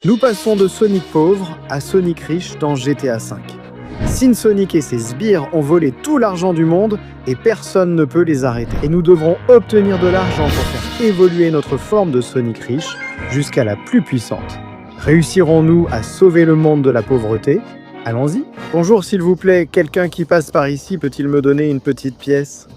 Nous passons de Sonic pauvre à Sonic riche dans GTA V. Sin Sonic et ses sbires ont volé tout l'argent du monde et personne ne peut les arrêter. Et nous devrons obtenir de l'argent pour faire évoluer notre forme de Sonic riche jusqu'à la plus puissante. Réussirons-nous à sauver le monde de la pauvreté? Allons-y. Bonjour s'il vous plaît, quelqu'un qui passe par ici peut-il me donner une petite pièce?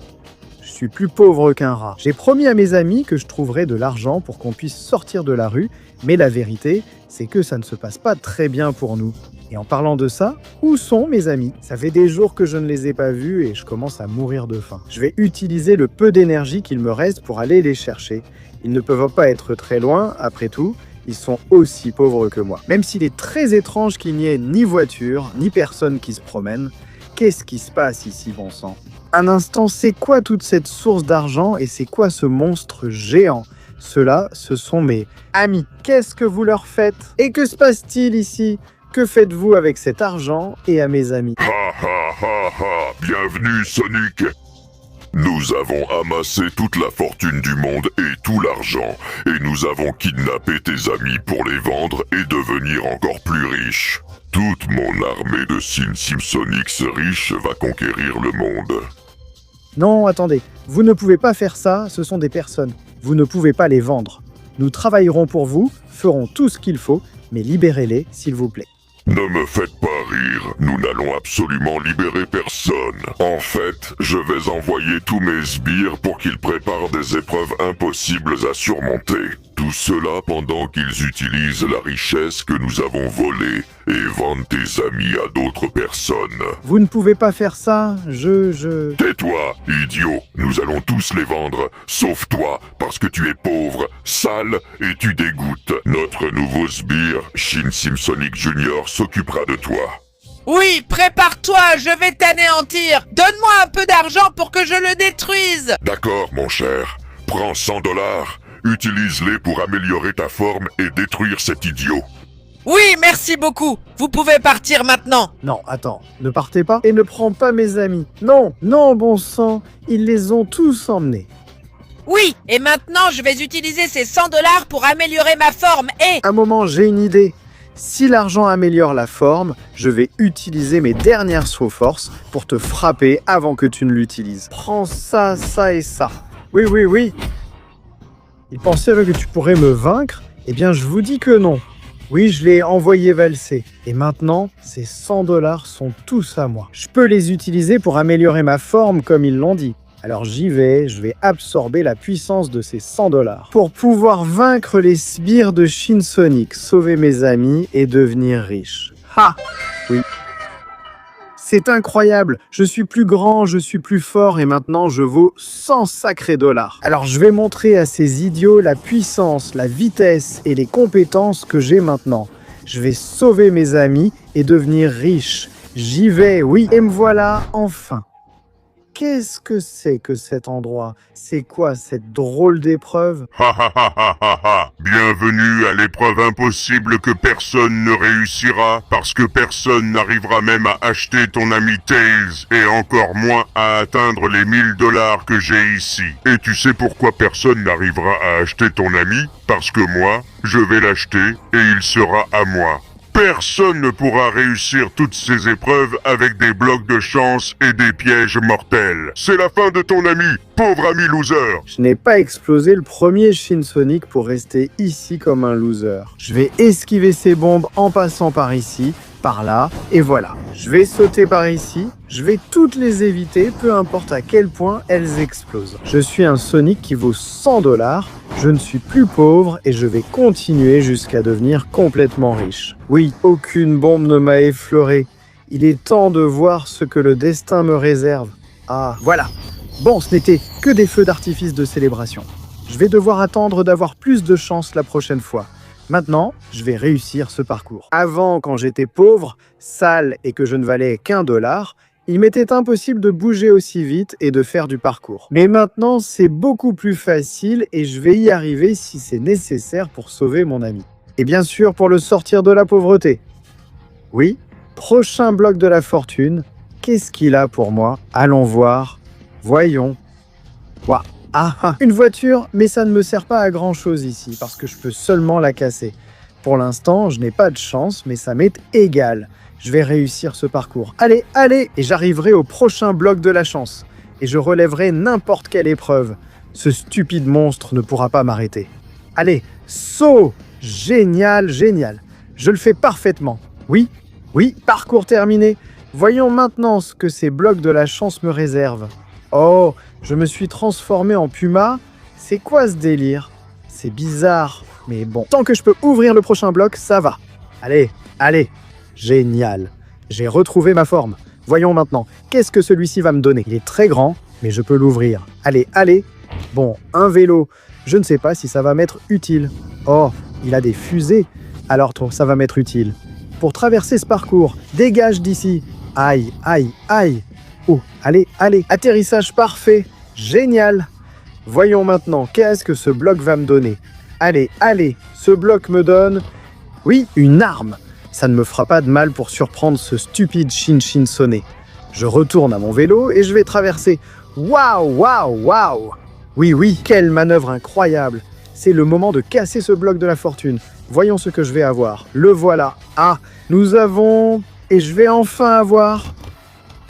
Je suis plus pauvre qu'un rat. J'ai promis à mes amis que je trouverais de l'argent pour qu'on puisse sortir de la rue, mais la vérité, c'est que ça ne se passe pas très bien pour nous. Et en parlant de ça, où sont mes amis? Ça fait des jours que je ne les ai pas vus et je commence à mourir de faim. Je vais utiliser le peu d'énergie qu'il me reste pour aller les chercher. Ils ne peuvent pas être très loin, après tout, ils sont aussi pauvres que moi. Même s'il est très étrange qu'il n'y ait ni voiture, ni personne qui se promène, qu'est-ce qui se passe ici, bon sang? Un instant, c'est quoi toute cette source d'argent et c'est quoi ce monstre géant? Ceux-là, ce sont mes amis. Qu'est-ce que vous leur faites? Et que se passe-t-il ici? Que faites-vous avec cet argent et à mes amis? Ha ha ha ha! Bienvenue Sonic! Nous avons amassé toute la fortune du monde et tout l'argent, et nous avons kidnappé tes amis pour les vendre et devenir encore plus riches. Toute mon armée de Sonics riches va conquérir le monde. Non, attendez, vous ne pouvez pas faire ça, ce sont des personnes. Vous ne pouvez pas les vendre. Nous travaillerons pour vous, ferons tout ce qu'il faut, mais libérez-les, s'il vous plaît. Ne me faites pas rire, nous n'allons absolument libérer personne. En fait, je vais envoyer tous mes sbires pour qu'ils préparent des épreuves impossibles à surmonter. Tout cela pendant qu'ils utilisent la richesse que nous avons volée et vendent tes amis à d'autres personnes. Vous ne pouvez pas faire ça, Tais-toi, idiot. Nous allons tous les vendre, sauf toi, parce que tu es pauvre, sale et tu dégoûtes. Notre nouveau sbire, Shin Sonic Jr., s'occupera de toi. Oui, prépare-toi, je vais t'anéantir. Donne-moi un peu d'argent pour que je le détruise. D'accord, mon cher. Prends 100 $. Utilise-les pour améliorer ta forme et détruire cet idiot. Oui, merci beaucoup. Vous pouvez partir maintenant. Non, attends, ne partez pas et ne prends pas mes amis. Non, non, bon sang, ils les ont tous emmenés. Oui, et maintenant je vais utiliser ces 100 $ pour améliorer ma forme et... Un moment, j'ai une idée. Si l'argent améliore la forme, je vais utiliser mes dernières forces pour te frapper avant que tu ne l'utilises. Prends ça, ça et ça. Oui, oui, oui. Ils pensaient que tu pourrais me vaincre? Eh bien, je vous dis que non. Oui, je l'ai envoyé valser. Et maintenant, ces 100 $ sont tous à moi. Je peux les utiliser pour améliorer ma forme comme ils l'ont dit. Alors j'y vais, je vais absorber la puissance de ces 100 $. Pour pouvoir vaincre les sbires de Shin Sonic, sauver mes amis et devenir riche. Ha! Oui. C'est incroyable, je suis plus grand, je suis plus fort et maintenant je vaux 100 sacrés $. Alors je vais montrer à ces idiots la puissance, la vitesse et les compétences que j'ai maintenant. Je vais sauver mes amis et devenir riche. J'y vais, oui, et me voilà enfin. Qu'est-ce que c'est que cet endroit? C'est quoi cette drôle d'épreuve? Ha ha ha ha ha ha! Bienvenue à l'épreuve impossible que personne ne réussira, parce que personne n'arrivera même à acheter ton ami Tails, et encore moins à atteindre les 1000 $ que j'ai ici. Et tu sais pourquoi personne n'arrivera à acheter ton ami? Parce que moi, je vais l'acheter, et il sera à moi. Personne ne pourra réussir toutes ces épreuves avec des blocs de chance et des pièges mortels. C'est la fin de ton ami, pauvre ami loser. Je n'ai pas explosé le premier Shin Sonic pour rester ici comme un loser. Je vais esquiver ces bombes en passant par ici, par là, et voilà. Je vais sauter par ici, je vais toutes les éviter, peu importe à quel point elles explosent. Je suis un Sonic qui vaut 100 $, je ne suis plus pauvre et je vais continuer jusqu'à devenir complètement riche. Oui, aucune bombe ne m'a effleuré. Il est temps de voir ce que le destin me réserve. Ah, voilà. Bon, ce n'était que des feux d'artifice de célébration. Je vais devoir attendre d'avoir plus de chance la prochaine fois. Maintenant, je vais réussir ce parcours. Avant, quand j'étais pauvre, sale et que je ne valais qu'1 $, il m'était impossible de bouger aussi vite et de faire du parcours. Mais maintenant, c'est beaucoup plus facile et je vais y arriver si c'est nécessaire pour sauver mon ami. Et bien sûr, pour le sortir de la pauvreté. Oui, prochain bloc de la fortune. Qu'est-ce qu'il a pour moi? Allons voir. Voyons. Ouah. Ah, une voiture, mais ça ne me sert pas à grand chose ici, parce que je peux seulement la casser. Pour l'instant, je n'ai pas de chance, mais ça m'est égal. Je vais réussir ce parcours. Allez, allez! Et j'arriverai au prochain bloc de la chance. Et je relèverai n'importe quelle épreuve. Ce stupide monstre ne pourra pas m'arrêter. Allez, saut! Génial, génial. Je le fais parfaitement. Oui, oui, parcours terminé. Voyons maintenant ce que ces blocs de la chance me réservent. Oh, je me suis transformé en puma. C'est quoi ce délire? C'est bizarre, mais bon. Tant que je peux ouvrir le prochain bloc, ça va. Allez, allez. Génial. J'ai retrouvé ma forme. Voyons maintenant, qu'est-ce que celui-ci va me donner? Il est très grand, mais je peux l'ouvrir. Allez, allez. Bon, un vélo. Je ne sais pas si ça va m'être utile. Oh, il a des fusées. Alors, ça va m'être utile. Pour traverser ce parcours, dégage d'ici. Aïe, aïe, aïe. Oh, allez, allez. Atterrissage parfait. Génial. Voyons maintenant, qu'est-ce que ce bloc va me donner? Allez, allez. Ce bloc me donne... Oui, une arme. Ça ne me fera pas de mal pour surprendre ce stupide Shin sonné. Je retourne à mon vélo et je vais traverser. Waouh, waouh, waouh! Oui, oui, quelle manœuvre incroyable! C'est le moment de casser ce bloc de la fortune. Voyons ce que je vais avoir. Le voilà. Ah, nous avons... Et je vais enfin avoir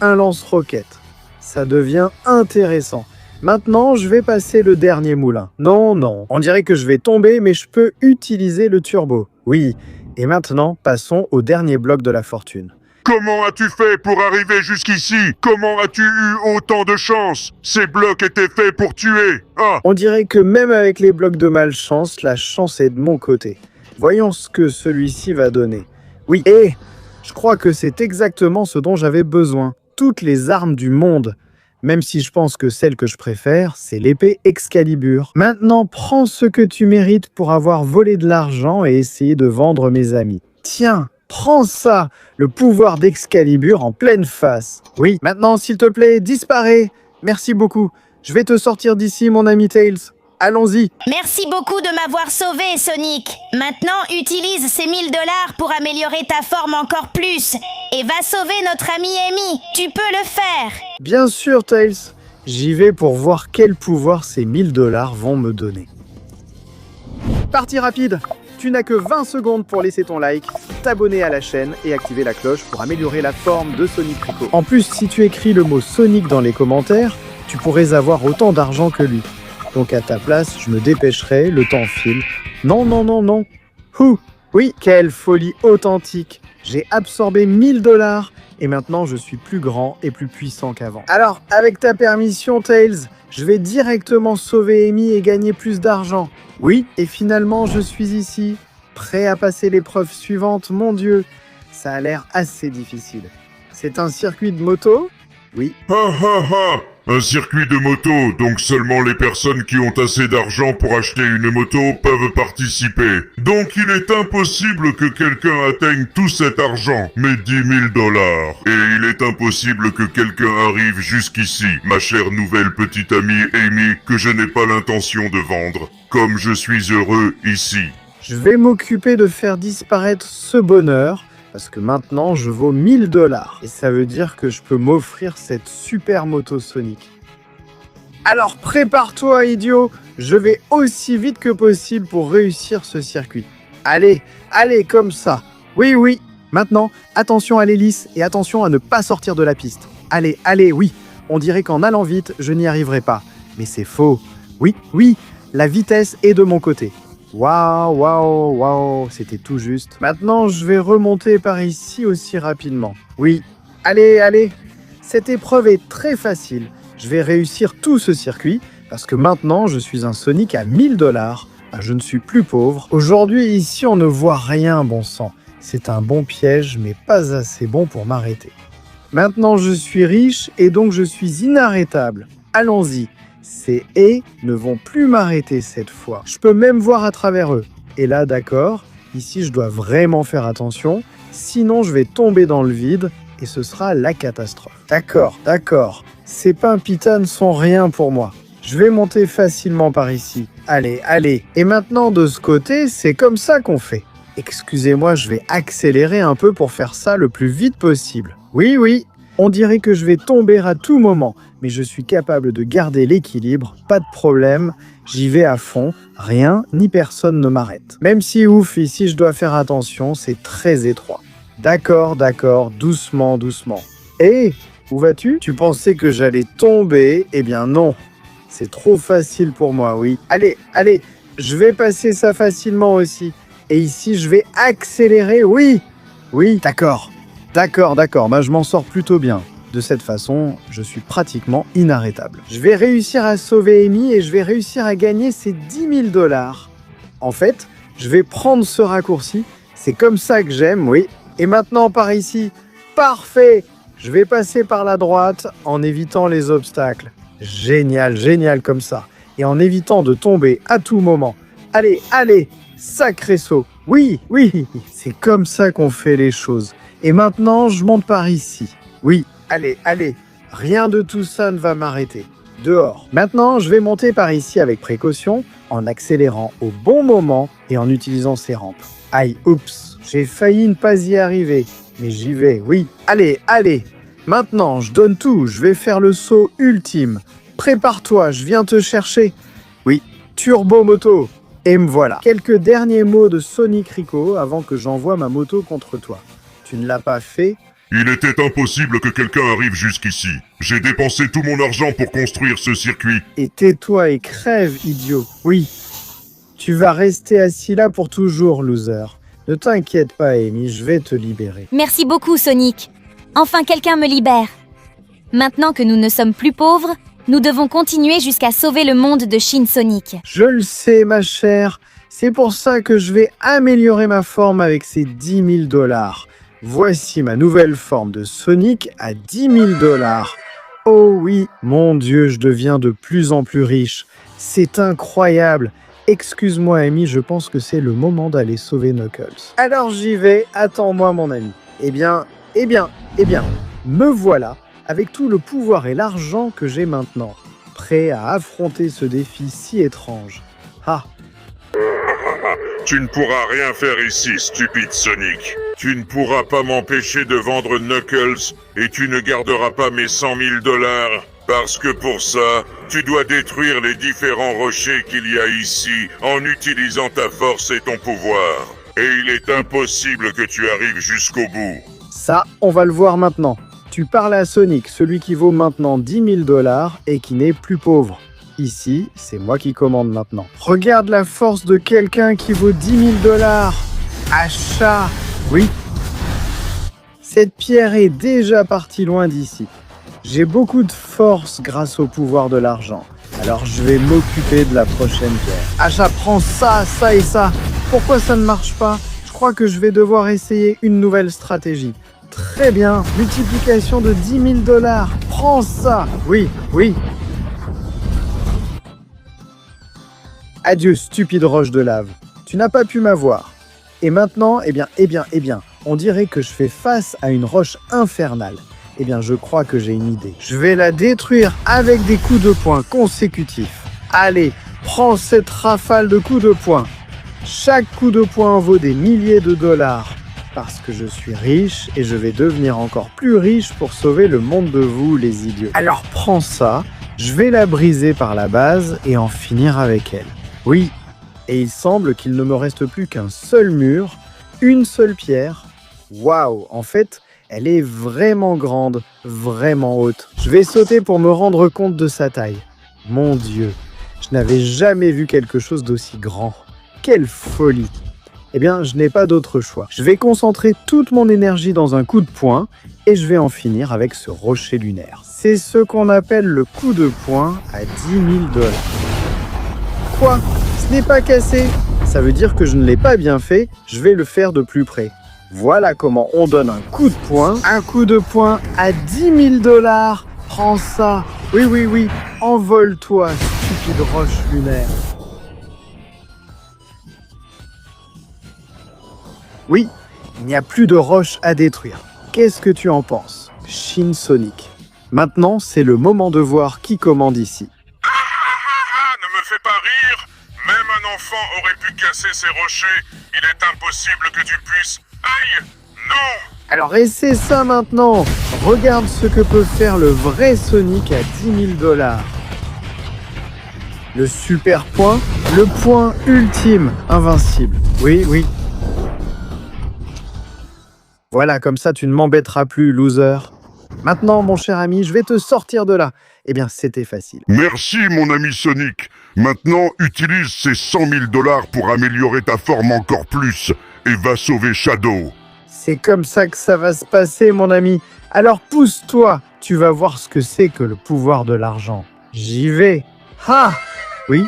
un lance-roquette. Ça devient intéressant. Maintenant, je vais passer le dernier moulin. Non, non, on dirait que je vais tomber, mais je peux utiliser le turbo. Oui. Et maintenant, passons au dernier bloc de la fortune. Comment as-tu fait pour arriver jusqu'ici? Comment as-tu eu autant de chance? Ces blocs étaient faits pour tuer. Ah! On dirait que même avec les blocs de malchance, la chance est de mon côté. Voyons ce que celui-ci va donner. Oui, et je crois que c'est exactement ce dont j'avais besoin. Toutes les armes du monde. Même si je pense que celle que je préfère, c'est l'épée Excalibur. Maintenant, prends ce que tu mérites pour avoir volé de l'argent et essayé de vendre mes amis. Tiens, prends ça, le pouvoir d'Excalibur en pleine face. Oui, maintenant, s'il te plaît, disparais. Merci beaucoup. Je vais te sortir d'ici, mon ami Tails. Allons-y. Merci beaucoup de m'avoir sauvé, Sonic. Maintenant, utilise ces 1000 $ pour améliorer ta forme encore plus. Et va sauver notre ami Amy. Tu peux le faire. Bien sûr, Tails. J'y vais pour voir quel pouvoir ces 1000 $ vont me donner. Partie rapide. Tu n'as que 20 secondes pour laisser ton like, t'abonner à la chaîne et activer la cloche pour améliorer la forme de Sonic Rico. En plus, si tu écris le mot Sonic dans les commentaires, tu pourrais avoir autant d'argent que lui. Donc à ta place, je me dépêcherai, le temps file. Non, non, non, non. Ouh, oui, quelle folie authentique. J'ai absorbé 1000 $ et maintenant je suis plus grand et plus puissant qu'avant. Alors, avec ta permission, Tails, je vais directement sauver Amy et gagner plus d'argent. Oui, et finalement, je suis ici, prêt à passer l'épreuve suivante. Mon Dieu, ça a l'air assez difficile. C'est un circuit de moto? Oui. Ha ha ha! Un circuit de moto, donc seulement les personnes qui ont assez d'argent pour acheter une moto peuvent participer. Donc il est impossible que quelqu'un atteigne tout cet argent, mais 10 000 $. Et il est impossible que quelqu'un arrive jusqu'ici, ma chère nouvelle petite amie Amy, que je n'ai pas l'intention de vendre. Comme je suis heureux ici. Je vais m'occuper de faire disparaître ce bonheur, parce que maintenant je vaux 1000 $. Et ça veut dire que je peux m'offrir cette super moto Sonic. Alors prépare-toi, idiot, je vais aussi vite que possible pour réussir ce circuit. Allez, allez, comme ça. Oui, oui. Maintenant, attention à l'hélice et attention à ne pas sortir de la piste. Allez, allez, oui. On dirait qu'en allant vite, je n'y arriverai pas. Mais c'est faux. Oui, oui, la vitesse est de mon côté. Waouh, waouh, waouh, c'était tout juste. Maintenant, je vais remonter par ici aussi rapidement. Oui, allez, allez. Cette épreuve est très facile. Je vais réussir tout ce circuit parce que maintenant, je suis un Sonic à 1000 $. Je ne suis plus pauvre. Aujourd'hui, ici, on ne voit rien, bon sang. C'est un bon piège, mais pas assez bon pour m'arrêter. Maintenant, je suis riche et donc je suis inarrêtable. Allons-y. Ces haies ne vont plus m'arrêter cette fois. Je peux même voir à travers eux. Et là, d'accord, ici, je dois vraiment faire attention. Sinon, je vais tomber dans le vide et ce sera la catastrophe. D'accord, d'accord. Ces pains-pitanes sont rien pour moi. Je vais monter facilement par ici. Allez, allez. Et maintenant, de ce côté, c'est comme ça qu'on fait. Excusez-moi, je vais accélérer un peu pour faire ça le plus vite possible. Oui, oui. On dirait que je vais tomber à tout moment, mais je suis capable de garder l'équilibre, pas de problème, j'y vais à fond, rien ni personne ne m'arrête. Même si ouf, ici je dois faire attention, c'est très étroit. D'accord, doucement. Hé, où vas-tu? Tu pensais que j'allais tomber? Eh bien non, c'est trop facile pour moi, oui. Allez, je vais passer ça facilement aussi. Et ici, je vais accélérer, oui, d'accord, je m'en sors plutôt bien. De cette façon, je suis pratiquement inarrêtable. Je vais réussir à sauver Amy et je vais réussir à gagner ces 10 000 $. En fait, je vais prendre ce raccourci, c'est comme ça que j'aime, oui. Et maintenant, par ici, parfait. Je vais passer par la droite en évitant les obstacles. Génial comme ça. Et en évitant de tomber à tout moment. Allez, sacré saut. Oui, c'est comme ça qu'on fait les choses. Et maintenant, je monte par ici. Oui, allez, rien de tout ça ne va m'arrêter. Dehors. Maintenant, je vais monter par ici avec précaution, en accélérant au bon moment et en utilisant ces rampes. Aïe, oups, j'ai failli ne pas y arriver, mais j'y vais, oui. Allez. Maintenant, je donne tout, je vais faire le saut ultime. Prépare-toi, je viens te chercher. Oui, turbo moto. Et me voilà. Quelques derniers mots de Sonic Rico avant que j'envoie ma moto contre toi. Tu ne l'as pas fait? Il était impossible que quelqu'un arrive jusqu'ici. J'ai dépensé tout mon argent pour construire ce circuit. Et tais-toi et crève, idiot. Oui, tu vas rester assis là pour toujours, loser. Ne t'inquiète pas, Amy, je vais te libérer. Merci beaucoup, Sonic. Enfin, quelqu'un me libère. Maintenant que nous ne sommes plus pauvres, nous devons continuer jusqu'à sauver le monde de Shin Sonic. Je le sais, ma chère. C'est pour ça que je vais améliorer ma forme avec ces 10 000 $. Voici ma nouvelle forme de Sonic à 10 000 $. Oh oui, mon Dieu, je deviens de plus en plus riche. C'est incroyable. Excuse-moi, Amy, je pense que c'est le moment d'aller sauver Knuckles. Alors j'y vais, attends-moi, mon ami. Eh bien, me voilà, avec tout le pouvoir et l'argent que j'ai maintenant, prêt à affronter ce défi si étrange. Ah, Tu ne pourras rien faire ici, stupide Sonic. Tu ne pourras pas m'empêcher de vendre Knuckles et tu ne garderas pas mes 100 000 $. Parce que pour ça, tu dois détruire les différents rochers qu'il y a ici en utilisant ta force et ton pouvoir. Et il est impossible que tu arrives jusqu'au bout. ça, on va le voir maintenant. Tu parles à Sonic, celui qui vaut maintenant 10 000 $ et qui n'est plus pauvre. Ici, c'est moi qui commande maintenant. Regarde la force de quelqu'un qui vaut 10 000 $. Achat. Oui. Cette pierre est déjà partie loin d'ici. J'ai beaucoup de force grâce au pouvoir de l'argent. Alors je vais m'occuper de la prochaine pierre. Achat, prends ça, ça et ça. Pourquoi ça ne marche pas? Je crois que je vais devoir essayer une nouvelle stratégie. Très bien. Multiplication de 10 000 $. Prends ça. Oui, oui. Adieu, stupide roche de lave. Tu n'as pas pu m'avoir. Et maintenant, eh bien, on dirait que je fais face à une roche infernale. Eh bien, je crois que j'ai une idée. Je vais la détruire avec des coups de poing consécutifs. Allez, prends cette rafale de coups de poing. Chaque coup de poing en vaut des milliers de dollars. Parce que je suis riche et je vais devenir encore plus riche pour sauver le monde de vous, les idiots. Alors prends ça, je vais la briser par la base et en finir avec elle. Oui, et il semble qu'il ne me reste plus qu'un seul mur, une seule pierre. Waouh, en fait, elle est vraiment grande, vraiment haute. Je vais sauter pour me rendre compte de sa taille. Mon Dieu, je n'avais jamais vu quelque chose d'aussi grand. Quelle folie! Eh bien, je n'ai pas d'autre choix. Je vais concentrer toute mon énergie dans un coup de poing et je vais en finir avec ce rocher lunaire. C'est ce qu'on appelle le coup de poing à 10 000 $. Quoi? Ce n'est pas cassé? Ça veut dire que je ne l'ai pas bien fait, je vais le faire de plus près. Voilà comment on donne un coup de poing à 10 000 $. Prends ça. Oui, envole-toi, stupide roche lunaire. Oui, il n'y a plus de roche à détruire. Qu'est-ce que tu en penses, Shin Sonic? Maintenant, c'est le moment de voir qui commande ici. Ne me fais pas rire. Même un enfant aurait pu casser ces rochers. Il est impossible que tu puisses... Aïe! Non! Alors essaie ça maintenant. Regarde ce que peut faire le vrai Sonic à 10 000 $. Le super point, le point ultime, invincible. Oui, oui. Voilà, comme ça tu ne m'embêteras plus, loser. Maintenant, mon cher ami, je vais te sortir de là. Eh bien, c'était facile. Merci, mon ami Sonic. Maintenant, utilise ces 100 000 $ pour améliorer ta forme encore plus et va sauver Shadow. C'est comme ça que ça va se passer, mon ami. Alors pousse-toi, tu vas voir ce que c'est que le pouvoir de l'argent. J'y vais. Ha! Oui.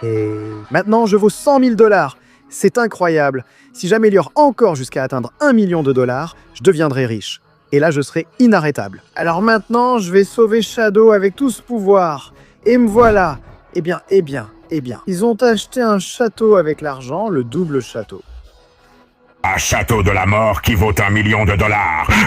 Et maintenant, je vaux 100 000 $. C'est incroyable. Si j'améliore encore jusqu'à atteindre 1 million de $, je deviendrai riche. Et là, je serai inarrêtable. Alors maintenant, je vais sauver Shadow avec tout ce pouvoir. Et me voilà. Eh bien. Ils ont acheté un château avec l'argent, le double château. Un château de la mort qui vaut 1 million de $.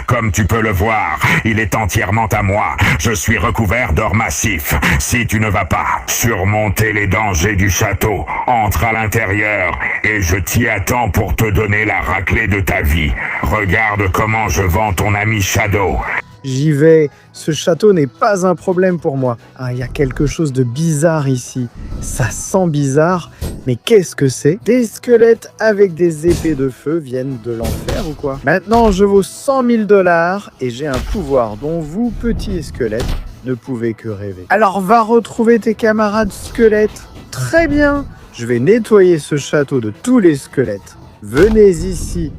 Comme tu peux le voir, il est entièrement à moi. Je suis recouvert d'or massif. Si tu ne vas pas surmonter les dangers du château, entre à l'intérieur et je t'y attends pour te donner la raclée de ta vie. Regarde comment je vends ton ami Shadow. J'y vais. Ce château n'est pas un problème pour moi. Ah, il y a quelque chose de bizarre ici. Ça sent bizarre. Mais qu'est-ce que c'est? Des squelettes avec des épées de feu viennent de l'enfer ou quoi? Maintenant, je vaux 100 000 $ et j'ai un pouvoir dont vous, petits squelettes, ne pouvez que rêver. Alors, va retrouver tes camarades squelettes. Très bien. Je vais nettoyer ce château de tous les squelettes. Venez ici.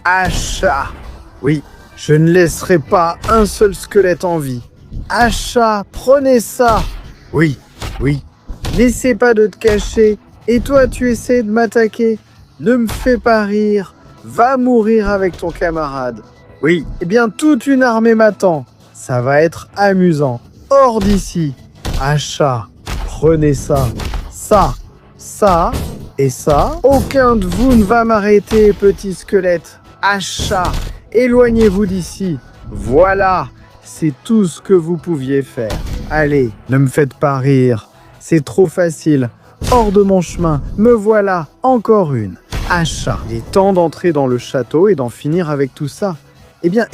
Achat. Oui. Je ne laisserai pas un seul squelette en vie. Achat, prenez ça. Oui. N'essaie pas de te cacher. Et toi, tu essaies de m'attaquer. Ne me fais pas rire. Va mourir avec ton camarade. Oui. Eh bien, toute une armée m'attend. Ça va être amusant. Hors d'ici. Achat, prenez ça. Ça et ça. Aucun de vous ne va m'arrêter, petit squelette. Achat. Éloignez-vous d'ici. Voilà, c'est tout ce que vous pouviez faire. Allez, ne me faites pas rire. C'est trop facile. Hors de mon chemin. Me voilà, encore une. Achat. Il est temps d'entrer dans le château et d'en finir avec tout ça. Eh bien.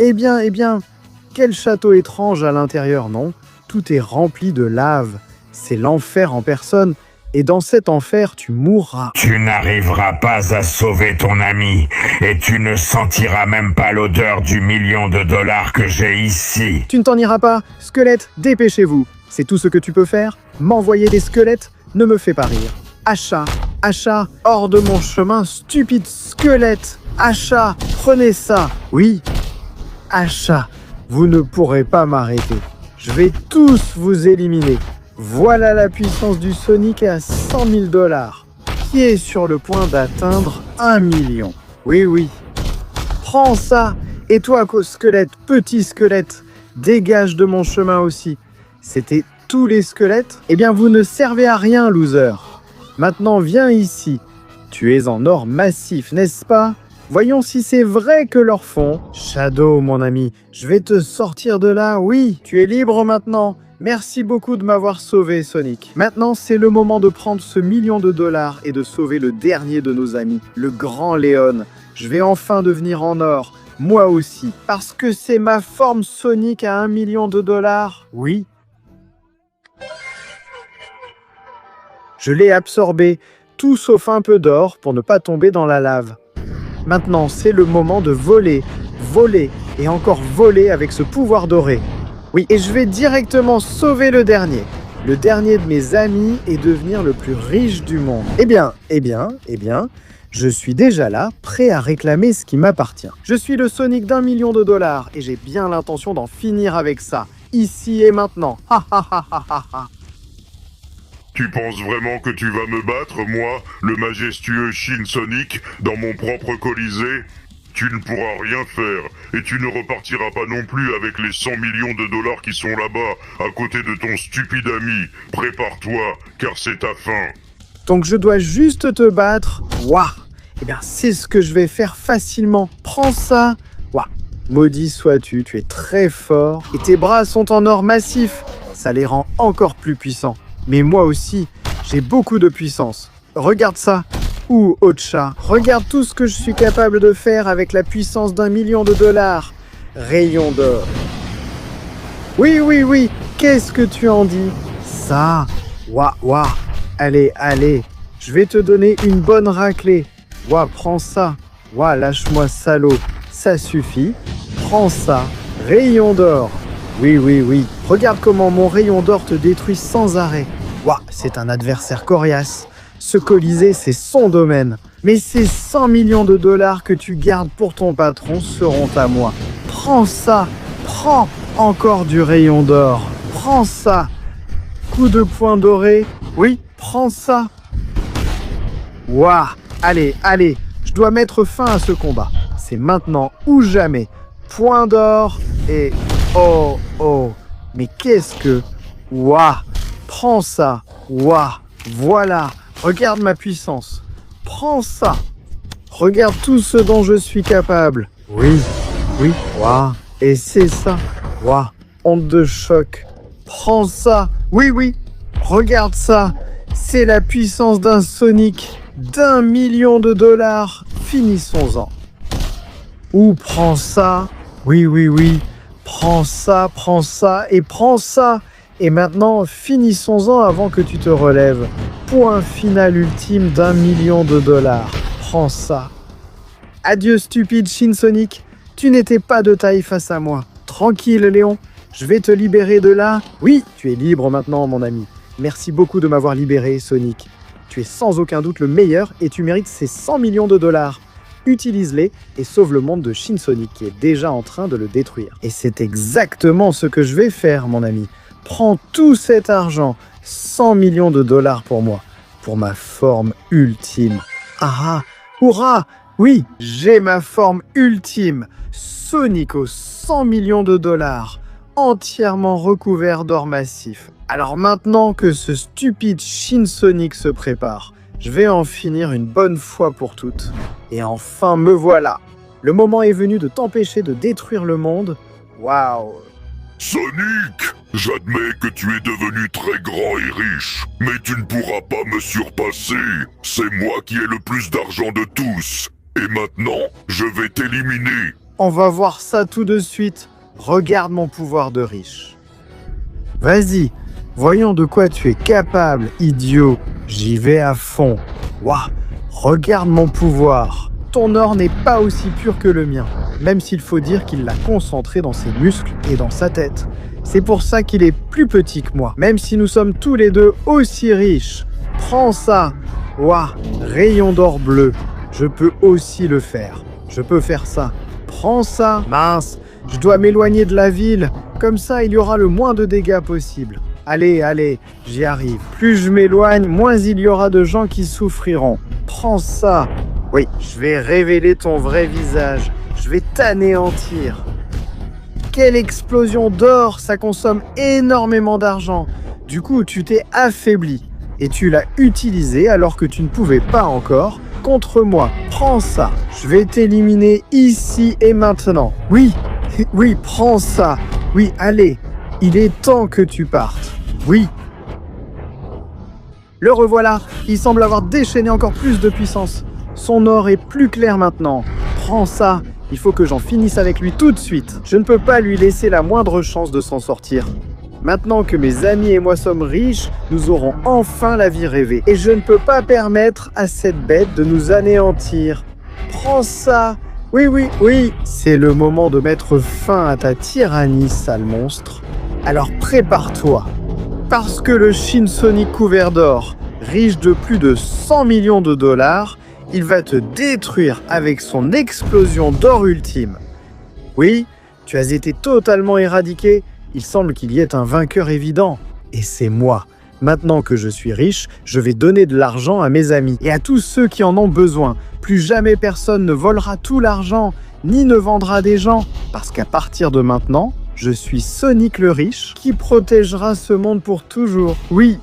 Quel château étrange à l'intérieur, non? Tout est rempli de lave. C'est l'enfer en personne. Et dans cet enfer, tu mourras. Tu n'arriveras pas à sauver ton ami, et tu ne sentiras même pas l'odeur du million de $ que j'ai ici. Tu ne t'en iras pas. Squelette, dépêchez-vous. C'est tout ce que tu peux faire? M'envoyer des squelettes? Ne me fais pas rire. Achat, hors de mon chemin, stupide squelette. Achat, prenez ça. Oui, achat, vous ne pourrez pas m'arrêter. Je vais tous vous éliminer. Voilà la puissance du Sonic à 100 000 $, qui est sur le point d'atteindre 1 million. Oui. Prends ça. Et toi, squelette, petit squelette, dégage de mon chemin aussi. C'était tous les squelettes? Eh bien, vous ne servez à rien, loser. Maintenant, viens ici. Tu es en or massif, n'est-ce pas? Voyons si c'est vrai que leur font. Shadow, mon ami, je vais te sortir de là, oui. Tu es libre maintenant. Merci beaucoup de m'avoir sauvé, Sonic. Maintenant, c'est le moment de prendre ce $1 million et de sauver le dernier de nos amis, le grand Léon. Je vais enfin devenir en or, moi aussi, parce que c'est ma forme Sonic à $1 million. Oui. Je l'ai absorbé, tout sauf un peu d'or pour ne pas tomber dans la lave. Maintenant, c'est le moment de voler et encore voler avec ce pouvoir doré. Oui, et je vais directement sauver le dernier de mes amis et devenir le plus riche du monde. Eh bien, je suis déjà là, prêt à réclamer ce qui m'appartient. Je suis le Sonic d'1 million $ et j'ai bien l'intention d'en finir avec ça, ici et maintenant. Tu penses vraiment que tu vas me battre, moi, le majestueux Shin Sonic, dans mon propre colisée? Tu ne pourras rien faire, et tu ne repartiras pas non plus avec les 100 millions de $ qui sont là-bas, à côté de ton stupide ami. Prépare-toi, car c'est ta fin. Donc je dois juste te battre. Waouh! Eh bien, c'est ce que je vais faire facilement. Prends ça. Waouh! Maudit sois-tu, tu es très fort, et tes bras sont en or massif. Ça les rend encore plus puissants. Mais moi aussi, j'ai beaucoup de puissance. Regarde ça. Ouh, Ocha, regarde tout ce que je suis capable de faire avec la puissance d'1 million de $. rayon d'or. Oui, oui, oui, qu'est-ce que tu en dis? Ça, ouah, allez, je vais te donner une bonne raclée. Ouah, prends ça. Ouah, lâche-moi salaud, ça suffit. Prends ça, rayon d'or. Oui, regarde comment mon rayon d'or te détruit sans arrêt. Ouah, c'est un adversaire coriace. Ce Colisée, c'est son domaine. Mais ces 100 millions de dollars que tu gardes pour ton patron seront à moi. Prends ça, prends encore du rayon d'or. Prends ça. Coup de poing doré. Oui, prends ça. Ouah, allez, je dois mettre fin à ce combat. C'est maintenant ou jamais. Point d'or et... Oh, mais qu'est-ce que... Ouah, prends ça. Ouah, voilà. Regarde ma puissance. Prends ça. Regarde tout ce dont je suis capable. Oui, ouah. Et c'est ça. Ouah, onde de choc. Prends ça. Oui, regarde ça. C'est la puissance d'un Sonic. d'1 million de dollars. Finissons-en. Ou prends ça. Oui. Prends ça et prends ça. Et maintenant, finissons-en avant que tu te relèves. Point final ultime d'1 million de dollars. Prends ça. Adieu stupide Shin Sonic. Tu n'étais pas de taille face à moi. Tranquille Léon, je vais te libérer de là. Oui, tu es libre maintenant mon ami. Merci beaucoup de m'avoir libéré Sonic. Tu es sans aucun doute le meilleur et tu mérites ces 100 millions de dollars. Utilise-les et sauve le monde de Shin Sonic qui est déjà en train de le détruire. Et c'est exactement ce que je vais faire mon ami. Prends tout cet argent, 100 millions de dollars pour moi, pour ma forme ultime. Ah, hurrah! Oui, j'ai ma forme ultime. Sonic aux 100 millions de dollars, entièrement recouvert d'or massif. Alors maintenant que ce stupide Shin Sonic se prépare, je vais en finir une bonne fois pour toutes. Et enfin me voilà. Le moment est venu de t'empêcher de détruire le monde. Waouh! Sonic, j'admets que tu es devenu très grand et riche, mais tu ne pourras pas me surpasser. C'est moi qui ai le plus d'argent de tous. Et maintenant, je vais t'éliminer. On va voir ça tout de suite. Regarde mon pouvoir de riche. Vas-y, voyons de quoi tu es capable, idiot. J'y vais à fond. Waouh, regarde mon pouvoir. Ton or n'est pas aussi pur que le mien, même s'il faut dire qu'il l'a concentré dans ses muscles et dans sa tête. C'est pour ça qu'il est plus petit que moi, même si nous sommes tous les deux aussi riches. Prends ça. Waouh, rayon d'or bleu. Je peux aussi le faire. Je peux faire ça. Prends ça. Mince, je dois m'éloigner de la ville. Comme ça, il y aura le moins de dégâts possible. Allez, j'y arrive. Plus je m'éloigne, moins il y aura de gens qui souffriront. Prends ça. Oui, je vais révéler ton vrai visage. Je vais t'anéantir. Quelle explosion d'or, ça consomme énormément d'argent. Du coup, tu t'es affaibli. Et tu l'as utilisé alors que tu ne pouvais pas encore contre moi. Prends ça. Je vais t'éliminer ici et maintenant. Oui, prends ça. Oui, allez. Il est temps que tu partes. Oui. Le revoilà. Il semble avoir déchaîné encore plus de puissance. Son or est plus clair maintenant. Prends ça. Il faut que j'en finisse avec lui tout de suite. Je ne peux pas lui laisser la moindre chance de s'en sortir. Maintenant que mes amis et moi sommes riches, nous aurons enfin la vie rêvée. Et je ne peux pas permettre à cette bête de nous anéantir. Prends ça. Oui. C'est le moment de mettre fin à ta tyrannie, sale monstre. Alors prépare-toi. Parce que le Shin Sonic couvert d'or, riche de plus de 100 millions de dollars, il va te détruire avec son explosion d'or ultime. Oui, tu as été totalement éradiqué. Il semble qu'il y ait un vainqueur évident. Et c'est moi. Maintenant que je suis riche, je vais donner de l'argent à mes amis et à tous ceux qui en ont besoin. Plus jamais personne ne volera tout l'argent, ni ne vendra des gens. Parce qu'à partir de maintenant, je suis Sonic le riche qui protégera ce monde pour toujours. Oui,